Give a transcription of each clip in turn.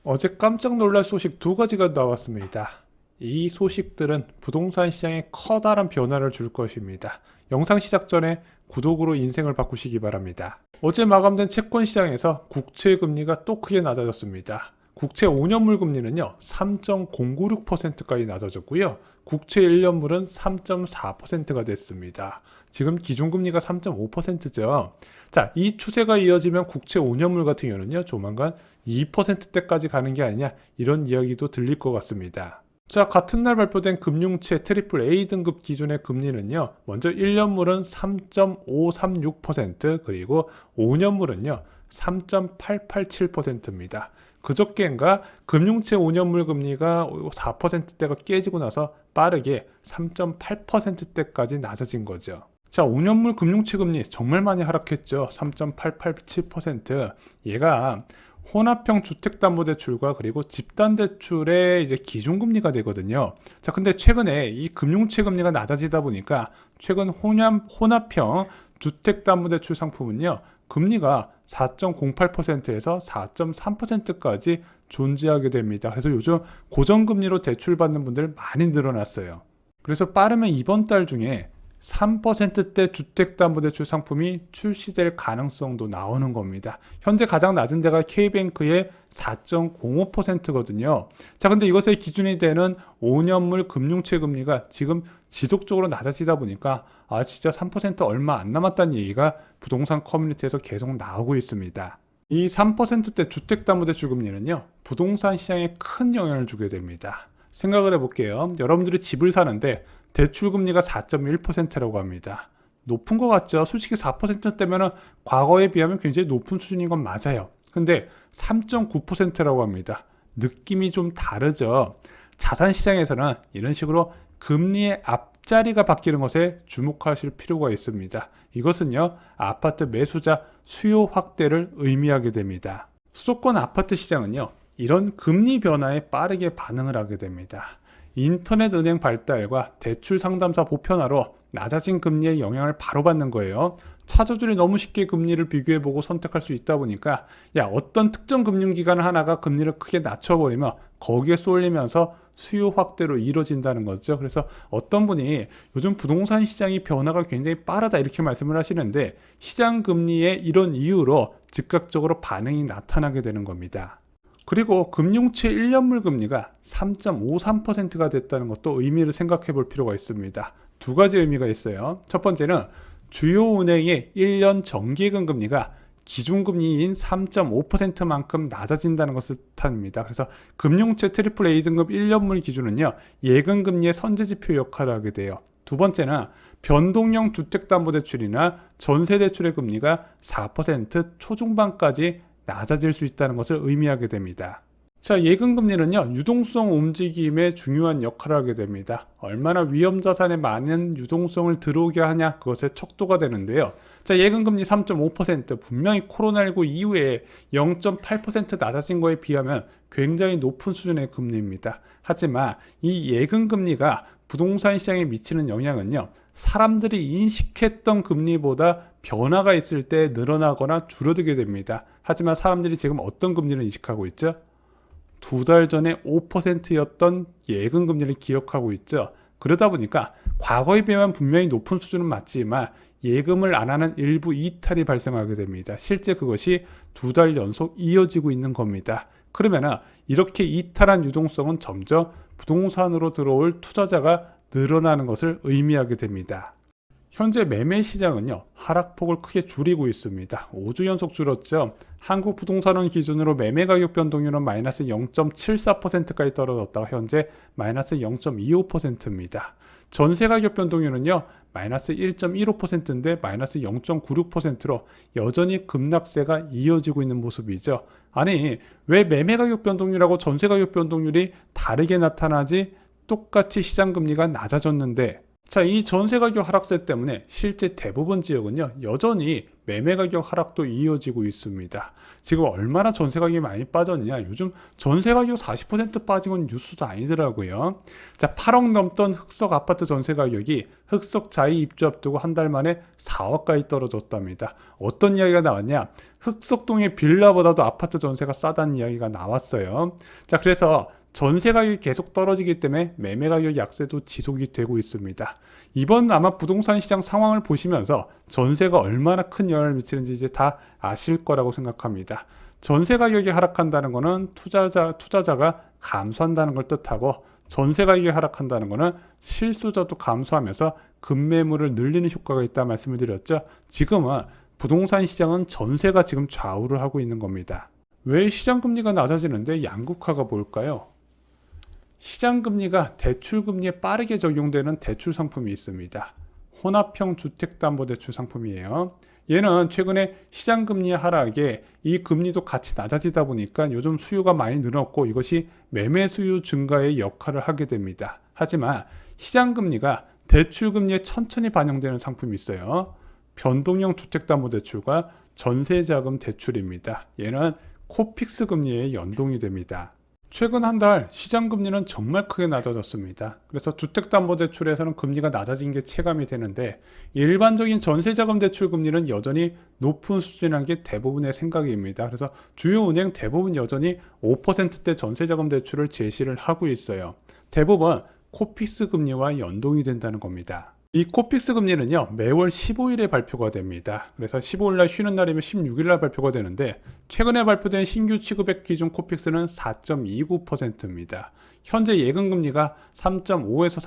어제 깜짝 놀랄 소식 두 가지가 나왔습니다. 이 소식들은 부동산 시장에 커다란 변화를 줄 것입니다. 영상 시작 전에 구독으로 인생을 바꾸시기 바랍니다. 어제 마감된 채권 시장에서 국채 금리가 또 크게 낮아졌습니다. 국채 5년물 금리는요 3.096%까지 낮아졌고요. 국채 1년물은 3.4%가 됐습니다. 지금 기준금리가 3.5%죠. 자, 이 추세가 이어지면 국채 5년물 같은 경우는요 조만간 2%대까지 가는 게 아니냐, 이런 이야기도 들릴 것 같습니다. 자, 같은 날 발표된 금융채 AAA 등급 기준의 금리는요 먼저 1년물은 3.536%, 그리고 5년물은요 3.887%입니다. 그저께인가 금융채 5년물 금리가 4%대가 깨지고 나서 빠르게 3.8%대까지 낮아진 거죠. 자, 5년물 금융채 금리 정말 많이 하락했죠. 3.887%. 얘가 혼합형 주택담보대출과 그리고 집단대출의 이제 기준금리가 되거든요. 자, 근데 최근에 이 금융채 금리가 낮아지다 보니까 최근 혼합형 주택담보대출 상품은요 금리가 4.08%에서 4.3%까지 존재하게 됩니다. 그래서 요즘 고정금리로 대출받는 분들 많이 늘어났어요. 그래서 빠르면 이번 달 중에 3%대 주택담보대출 상품이 출시될 가능성도 나오는 겁니다. 현재 가장 낮은 데가 K뱅크의 4.05%거든요. 자, 근데 이것의 기준이 되는 5년물 금융채 금리가 지금 지속적으로 낮아지다 보니까 진짜 3% 얼마 안 남았다는 얘기가 부동산 커뮤니티에서 계속 나오고 있습니다. 이 3%대 주택담보대출 금리는요 부동산 시장에 큰 영향을 주게 됩니다. 생각을 해볼게요. 여러분들이 집을 사는데 대출금리가 4.1%라고 합니다. 높은 것 같죠? 솔직히 4%대면 과거에 비하면 굉장히 높은 수준인 건 맞아요. 근데 3.9%라고 합니다. 느낌이 좀 다르죠? 자산시장에서는 이런 식으로 금리의 앞자리가 바뀌는 것에 주목하실 필요가 있습니다. 이것은요, 아파트 매수자 수요 확대를 의미하게 됩니다. 수도권 아파트 시장은요, 이런 금리 변화에 빠르게 반응을 하게 됩니다. 인터넷 은행 발달과 대출 상담사 보편화로 낮아진 금리의 영향을 바로 받는 거예요. 차저들이 너무 쉽게 금리를 비교해보고 선택할 수 있다 보니까 어떤 특정 금융기관 하나가 금리를 크게 낮춰버리면 거기에 쏠리면서 수요 확대로 이루어진다는 거죠. 그래서 어떤 분이 요즘 부동산 시장이 변화가 굉장히 빠르다 이렇게 말씀을 하시는데, 시장 금리의 이런 이유로 즉각적으로 반응이 나타나게 되는 겁니다. 그리고 금융채 1년물 금리가 3.53%가 됐다는 것도 의미를 생각해 볼 필요가 있습니다. 두 가지 의미가 있어요. 첫 번째는 주요 은행의 1년 정기예금 금리가 기준금리인 3.5%만큼 낮아진다는 것을 뜻합니다. 그래서 금융채 AAA 등급 1년물 기준은요 예금금리의 선제지표 역할을 하게 돼요. 두 번째는 변동형 주택담보대출이나 전세대출의 금리가 4% 초중반까지 낮아질 수 있다는 것을 의미하게 됩니다. 자, 예금금리는요 유동성 움직임에 중요한 역할을 하게 됩니다. 얼마나 위험자산에 많은 유동성을 들어오게 하냐, 그것의 척도가 되는데요. 자, 예금금리 3.5% 분명히 코로나19 이후에 0.8% 낮아진 거에 비하면 굉장히 높은 수준의 금리입니다. 하지만 이 예금금리가 부동산 시장에 미치는 영향은요 사람들이 인식했던 금리보다 변화가 있을 때 늘어나거나 줄어들게 됩니다. 하지만 사람들이 지금 어떤 금리를 인식하고 있죠? 2달 전에 5%였던 예금 금리를 기억하고 있죠. 그러다 보니까 과거에 비하면 분명히 높은 수준은 맞지만 예금을 안 하는 일부 이탈이 발생하게 됩니다. 실제 그것이 2달 연속 이어지고 있는 겁니다. 그러면 이렇게 이탈한 유동성은 점점 부동산으로 들어올 투자자가 늘어나는 것을 의미하게 됩니다. 현재 매매 시장은요 하락폭을 크게 줄이고 있습니다. 5주 연속 줄었죠. 한국부동산원 기준으로 매매 가격 변동률은 마이너스 0.74%까지 떨어졌다가 현재 마이너스 0.25%입니다. 전세 가격 변동률은요 마이너스 1.15%인데 마이너스 0.96%로 여전히 급락세가 이어지고 있는 모습이죠. 아니, 왜 매매 가격 변동률하고 전세 가격 변동률이 다르게 나타나지? 똑같이 시장 금리가 낮아졌는데 자, 이 전세 가격 하락세 때문에 실제 대부분 지역은요, 여전히 매매 가격 하락도 이어지고 있습니다. 지금 얼마나 전세 가격이 많이 빠졌냐? 요즘 전세 가격 40% 빠진 건 뉴스도 아니더라고요. 자, 8억 넘던 흑석 아파트 전세 가격이 흑석 자이 입주 앞두고 한 달 만에 4억까지 떨어졌답니다. 어떤 이야기가 나왔냐? 흑석동의 빌라보다도 아파트 전세가 싸다는 이야기가 나왔어요. 자, 그래서 전세 가격이 계속 떨어지기 때문에 매매 가격 약세도 지속이 되고 있습니다. 이번 아마 부동산 시장 상황을 보시면서 전세가 얼마나 큰 영향을 미치는지 이제 다 아실 거라고 생각합니다. 전세 가격이 하락한다는 것은 투자자가 감소한다는 걸 뜻하고, 전세 가격이 하락한다는 것은 실수자도 감소하면서 급매물을 늘리는 효과가 있다 말씀을 드렸죠. 지금은 부동산 시장은 전세가 지금 좌우를 하고 있는 겁니다. 왜 시장 금리가 낮아지는데 양극화가 뭘까요? 시장금리가 대출금리에 빠르게 적용되는 대출 상품이 있습니다. 혼합형 주택담보대출 상품이에요. 얘는 최근에 시장금리의 하락에 이 금리도 같이 낮아지다 보니까 요즘 수요가 많이 늘었고, 이것이 매매 수요 증가에 역할을 하게 됩니다. 하지만 시장금리가 대출금리에 천천히 반영되는 상품이 있어요. 변동형 주택담보대출과 전세자금 대출입니다. 얘는 코픽스 금리에 연동이 됩니다. 최근 한 달 시장 금리는 정말 크게 낮아졌습니다. 그래서 주택담보대출에서는 금리가 낮아진 게 체감이 되는데, 일반적인 전세자금 대출 금리는 여전히 높은 수준이라는 게 대부분의 생각입니다. 그래서 주요 은행 대부분 여전히 5%대 전세자금 대출을 제시를 하고 있어요. 대부분 코픽스 금리와 연동이 된다는 겁니다. 이 코픽스 금리는요, 매월 15일에 발표가 됩니다. 그래서 15일날 쉬는 날이면 16일날 발표가 되는데, 최근에 발표된 신규 취급액 기준 코픽스는 4.29%입니다. 현재 예금금리가 3.5에서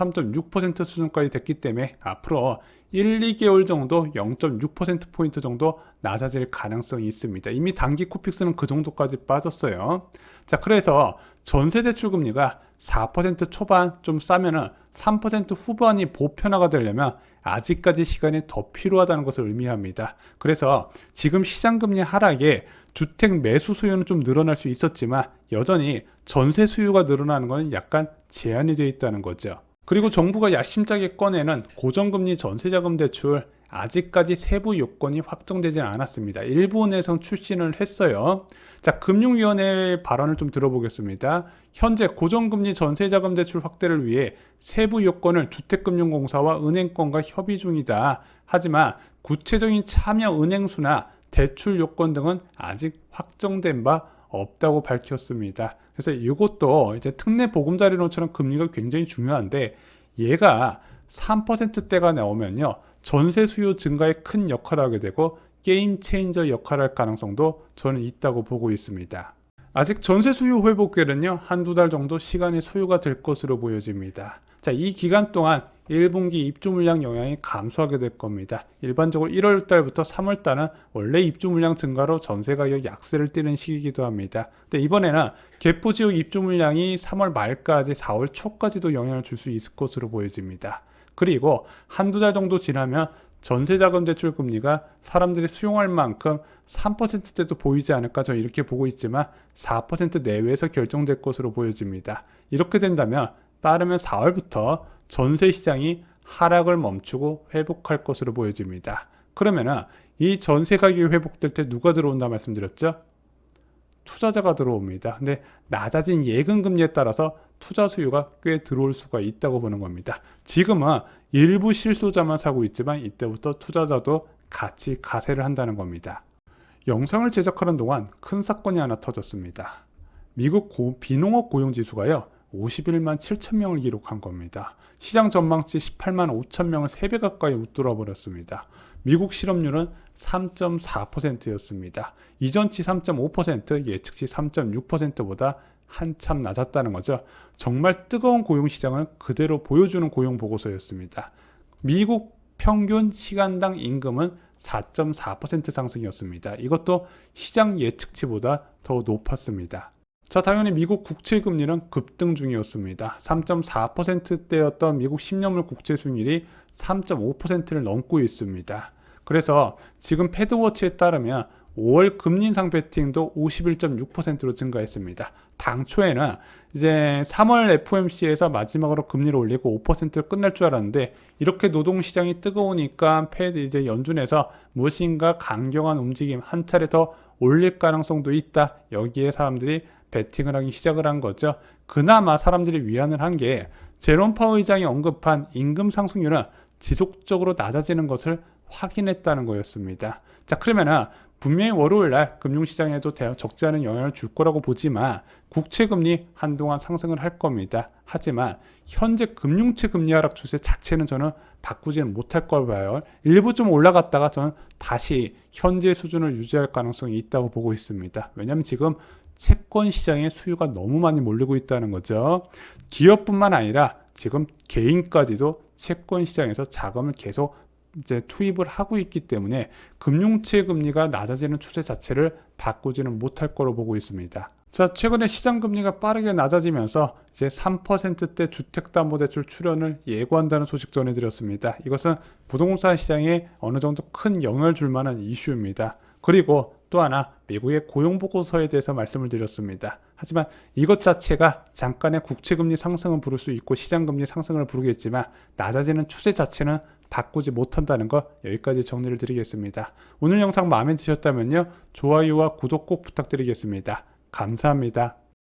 3.6% 수준까지 됐기 때문에 앞으로 1, 2개월 정도 0.6%포인트 정도 낮아질 가능성이 있습니다. 이미 단기 코픽스는 그 정도까지 빠졌어요. 자, 그래서 전세대출금리가 4% 초반 좀 싸면은 3% 후반이 보편화가 되려면 아직까지 시간이 더 필요하다는 것을 의미합니다. 그래서 지금 시장금리 하락에 주택 매수 수요는 좀 늘어날 수 있었지만 여전히 전세 수요가 늘어나는 것은 약간 제한이 되어 있다는 거죠. 그리고 정부가 야심차게 꺼내는 고정금리 전세자금 대출, 아직까지 세부 요건이 확정되지 않았습니다. 일부 은행에서 출신을 했어요. 자, 금융위원회의 발언을 좀 들어보겠습니다. 현재 고정금리 전세자금 대출 확대를 위해 세부 요건을 주택금융공사와 은행권과 협의 중이다. 하지만 구체적인 참여 은행 수나 대출 요건 등은 아직 확정된 바 없다고 밝혔습니다. 그래서 이것도 이제 특례 보금자리론처럼 금리가 굉장히 중요한데, 얘가 3%대가 나오면요, 전세 수요 증가에 큰 역할을 하게 되고 게임 체인저 역할을 할 가능성도 저는 있다고 보고 있습니다. 아직 전세 수요 회복에는요, 한두 달 정도 시간이 소요가 될 것으로 보여집니다. 자, 이 기간 동안 1분기 입주 물량 영향이 감소하게 될 겁니다. 일반적으로 1월 달부터 3월 달은 원래 입주 물량 증가로 전세 가격 약세를 띠는 시기이기도 합니다. 근데 이번에는 개포 지역 입주 물량이 3월 말까지 4월 초까지도 영향을 줄 수 있을 것으로 보여집니다. 그리고 한두 달 정도 지나면 전세자금 대출 금리가 사람들이 수용할 만큼 3%대도 보이지 않을까, 저는 이렇게 보고 있지만 4% 내외에서 결정될 것으로 보여집니다. 이렇게 된다면 빠르면 4월부터 전세 시장이 하락을 멈추고 회복할 것으로 보여집니다. 그러면은 이 전세 가격이 회복될 때 누가 들어온다 말씀드렸죠? 투자자가 들어옵니다. 근데 낮아진 예금 금리에 따라서 투자 수요가 꽤 들어올 수가 있다고 보는 겁니다. 지금은 일부 실소자만 사고 있지만 이때부터 투자자도 같이 가세를 한다는 겁니다. 영상을 제작하는 동안 큰 사건이 하나 터졌습니다. 미국 비농업 고용지수가요, 51만 7천 명을 기록한 겁니다. 시장 전망치 18만 5천 명을 3배 가까이 웃돌아 버렸습니다. 미국 실업률은 3.4%였습니다. 이전치 3.5%, 예측치 3.6%보다 한참 낮았다는 거죠. 정말 뜨거운 고용시장을 그대로 보여주는 고용보고서였습니다. 미국 평균 시간당 임금은 4.4% 상승이었습니다. 이것도 시장 예측치보다 더 높았습니다. 자, 당연히 미국 국채금리는 급등 중이었습니다. 3.4%대였던 미국 10년물 국채 수익률이 3.5%를 넘고 있습니다. 그래서 지금 패드워치에 따르면 5월 금리 인상 베팅도 51.6%로 증가했습니다. 당초에는 이제 3월 FOMC에서 마지막으로 금리를 올리고 5%로 끝날 줄 알았는데 이렇게 노동시장이 뜨거우니까 패드 이제 연준에서 무엇인가 강경한 움직임 한 차례 더 올릴 가능성도 있다. 여기에 사람들이 베팅을 하기 시작을 한 거죠. 그나마 사람들이 위안을 한 게 제롬 파월 의장이 언급한 임금 상승률은 지속적으로 낮아지는 것을 확인했다는 거였습니다. 자, 그러면은 분명히 월요일 날 금융시장에도 적지 않은 영향을 줄 거라고 보지만 국채금리 한동안 상승을 할 겁니다. 하지만 현재 금융채 금리 하락 추세 자체는 저는 바꾸지는 못할 걸 봐요. 일부 좀 올라갔다가 저는 다시 현재 수준을 유지할 가능성이 있다고 보고 있습니다. 왜냐하면 지금 채권 시장에 수요가 너무 많이 몰리고 있다는 거죠. 기업뿐만 아니라 지금 개인까지도 채권 시장에서 자금을 계속 이제 투입을 하고 있기 때문에 금융채 금리가 낮아지는 추세 자체를 바꾸지는 못할 거로 보고 있습니다. 자, 최근에 시장 금리가 빠르게 낮아지면서 이제 3%대 주택담보대출 출현을 예고한다는 소식 전해드렸습니다. 이것은 부동산 시장에 어느 정도 큰 영향을 줄 만한 이슈입니다. 그리고 또 하나 미국의 고용보고서에 대해서 말씀을 드렸습니다. 하지만 이것 자체가 잠깐의 국채금리 상승은 부를 수 있고 시장금리 상승을 부르겠지만 낮아지는 추세 자체는 바꾸지 못한다는 거 여기까지 정리를 드리겠습니다. 오늘 영상 마음에 드셨다면요. 좋아요와 구독 꼭 부탁드리겠습니다. 감사합니다.